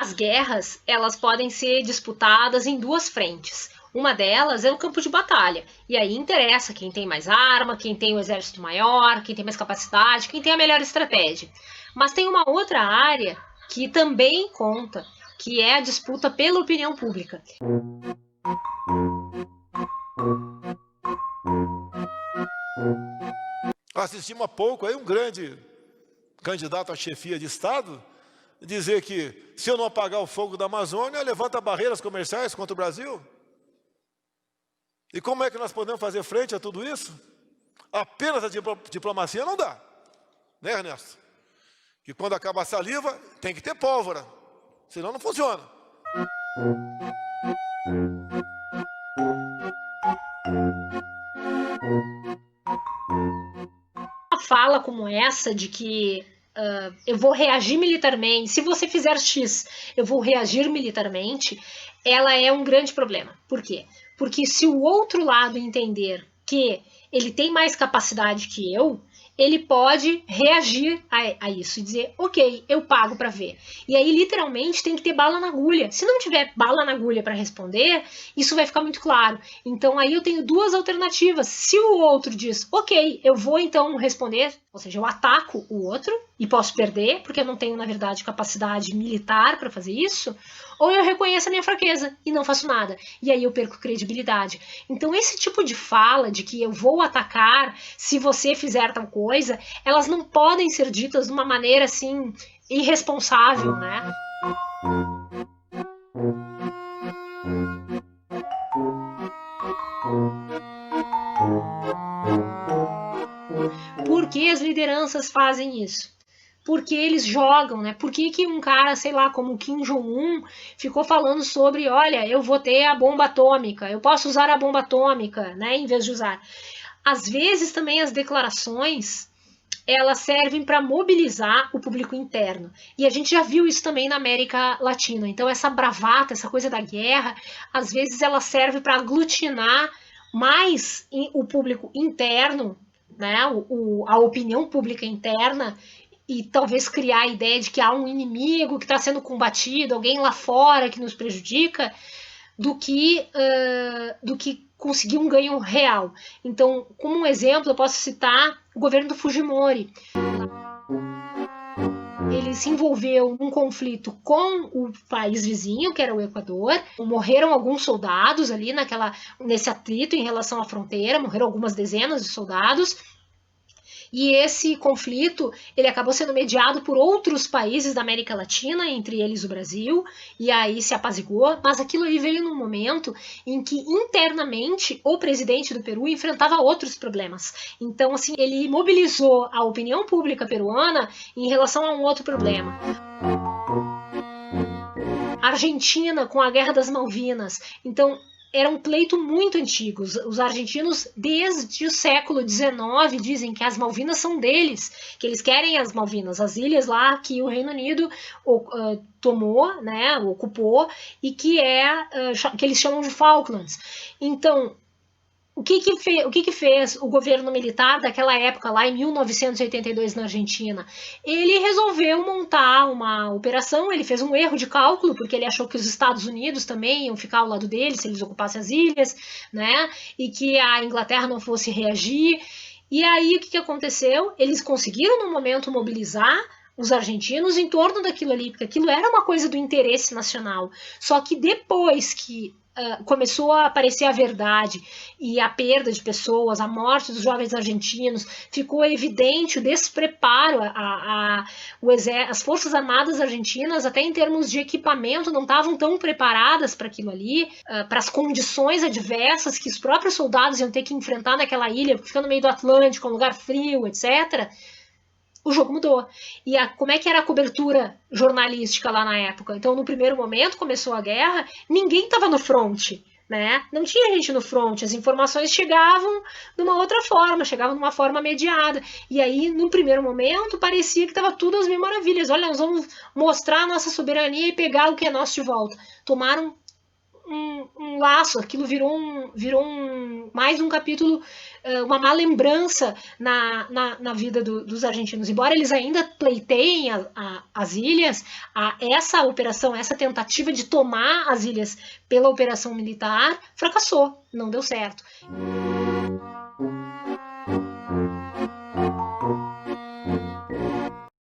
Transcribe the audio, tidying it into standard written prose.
As guerras, elas podem ser disputadas em duas frentes. Uma delas é o campo de batalha. E aí interessa quem tem mais arma, quem tem o exército maior, quem tem mais capacidade, quem tem a melhor estratégia. Mas tem uma outra área que também conta, que é a disputa pela opinião pública. Assistimos há pouco aí um grande candidato à chefia de Estado dizer que se eu não apagar o fogo da Amazônia, levanta barreiras comerciais contra o Brasil. E como é que nós podemos fazer frente a tudo isso? Apenas a diplomacia não dá, né, Ernesto? Que quando acaba a saliva, tem que ter pólvora, senão não funciona. Uma fala como essa de que eu vou reagir militarmente, se você fizer X, eu vou reagir militarmente, ela é um grande problema. Por quê? Porque se o outro lado entender que ele tem mais capacidade que eu, ele pode reagir a isso e dizer, ok, eu pago para ver. E aí, literalmente, tem que ter bala na agulha. Se não tiver bala na agulha para responder, isso vai ficar muito claro. Então, aí eu tenho duas alternativas. Se o outro diz, ok, eu vou então responder, ou seja, eu ataco o outro e posso perder, porque eu não tenho, na verdade, capacidade militar para fazer isso, ou eu reconheço a minha fraqueza e não faço nada. E aí eu perco credibilidade. Então, esse tipo de fala de que eu vou atacar se você fizer tal coisa, elas não podem ser ditas de uma maneira, assim, irresponsável, né? Por que as lideranças fazem isso? Porque eles jogam, né? Por que um cara, sei lá, como o Kim Jong-un, ficou falando sobre, olha, eu vou ter a bomba atômica, eu posso usar a bomba atômica, né, em vez de usar. Às vezes também as declarações, elas servem para mobilizar o público interno. E a gente já viu isso também na América Latina. Então essa bravata, essa coisa da guerra, às vezes ela serve para aglutinar mais o público interno, né, a opinião pública interna, e talvez criar a ideia de que há um inimigo que está sendo combatido, alguém lá fora que nos prejudica, do que conseguir um ganho real. Então, como um exemplo, eu posso citar o governo do Fujimori. Ele se envolveu num conflito com o país vizinho, que era o Equador. Morreram alguns soldados ali nesse atrito em relação à fronteira, morreram algumas dezenas de soldados. E esse conflito, ele acabou sendo mediado por outros países da América Latina, entre eles o Brasil, e aí se apaziguou, mas aquilo aí veio num momento em que internamente o presidente do Peru enfrentava outros problemas. Então, assim, ele mobilizou a opinião pública peruana em relação a um outro problema. A Argentina com a Guerra das Malvinas. Então, era um pleito muito antigo. Os argentinos, desde o século XIX, dizem que as Malvinas são deles, que eles querem as Malvinas, as ilhas lá que o Reino Unido tomou, né, ocupou, e que eles chamam de Falklands. Então, o que fez o governo militar daquela época, lá em 1982, na Argentina? Ele resolveu montar uma operação, ele fez um erro de cálculo, porque ele achou que os Estados Unidos também iam ficar ao lado dele se eles ocupassem as ilhas, né? E que a Inglaterra não fosse reagir. E aí, o que aconteceu? Eles conseguiram, no momento, mobilizar os argentinos em torno daquilo ali, porque aquilo era uma coisa do interesse nacional. Só que depois que começou a aparecer a verdade e a perda de pessoas, a morte dos jovens argentinos, ficou evidente o despreparo, as Forças Armadas argentinas, até em termos de equipamento, não estavam tão preparadas para aquilo ali, para as condições adversas que os próprios soldados iam ter que enfrentar naquela ilha, ficando no meio do Atlântico, um lugar frio, etc., o jogo mudou. E como é que era a cobertura jornalística lá na época? Então, no primeiro momento, começou a guerra, ninguém estava no front, né? Não tinha gente no front, as informações chegavam de uma outra forma, chegavam de uma forma mediada. E aí, no primeiro momento, parecia que estava tudo às mil maravilhas. Olha, nós vamos mostrar a nossa soberania e pegar o que é nosso de volta. Tomaram um laço, aquilo virou mais um capítulo, uma má lembrança na vida dos argentinos. Embora eles ainda pleiteiem as ilhas, essa operação, essa tentativa de tomar as ilhas pela operação militar fracassou, não deu certo.